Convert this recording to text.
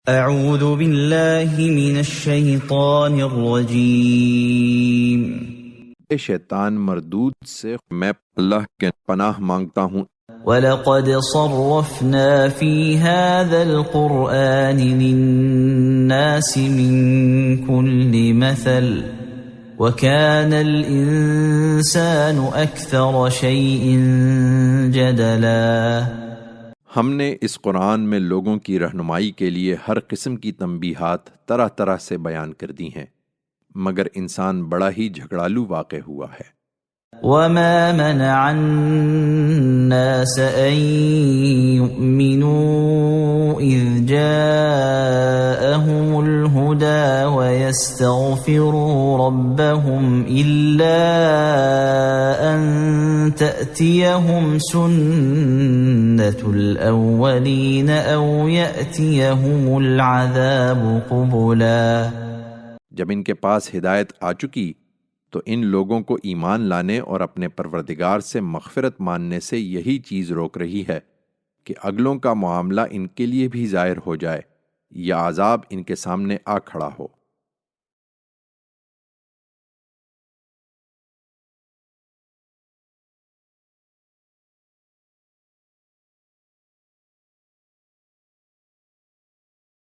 اعوذ باللہ من الشیطان الرجیم۔ شیطان مردود سے میں اللہ کے پناہ مانگتا ہوں۔ وَلَقَدْ صَرَّفْنَا فِي هَذَا الْقُرْآنِ لِلنَّاسِ مِنْ كُلِّ مَثَلٍ وَكَانَ الْإِنسَانُ أَكْثَرَ شَيْءٍ جَدَلًا۔ ہم نے اس قرآن میں لوگوں کی رہنمائی کے لیے ہر قسم کی تنبیہات طرح طرح سے بیان کر دی ہیں، مگر انسان بڑا ہی جھگڑالو واقع ہوا ہے۔ وَمَا مَنَعَ النَّاسَ أَن يُؤْمِنُوا إِذْ جَاءَهُمُ الْهُدَى وَيَسْتَغْفِرُوا رَبَّهُمْ إِلَّا أَن تَأْتِيَهُمْ سُنَّةُ الْأَوَّلِينَ أَوْ يَأْتِيَهُمُ الْعَذَابُ قُبُلًا۔ جب ان کے پاس ہدایت آ چکی تو ان لوگوں کو ایمان لانے اور اپنے پروردگار سے مغفرت ماننے سے یہی چیز روک رہی ہے کہ اگلوں کا معاملہ ان کے لیے بھی ظاہر ہو جائے یا عذاب ان کے سامنے آ کھڑا ہو۔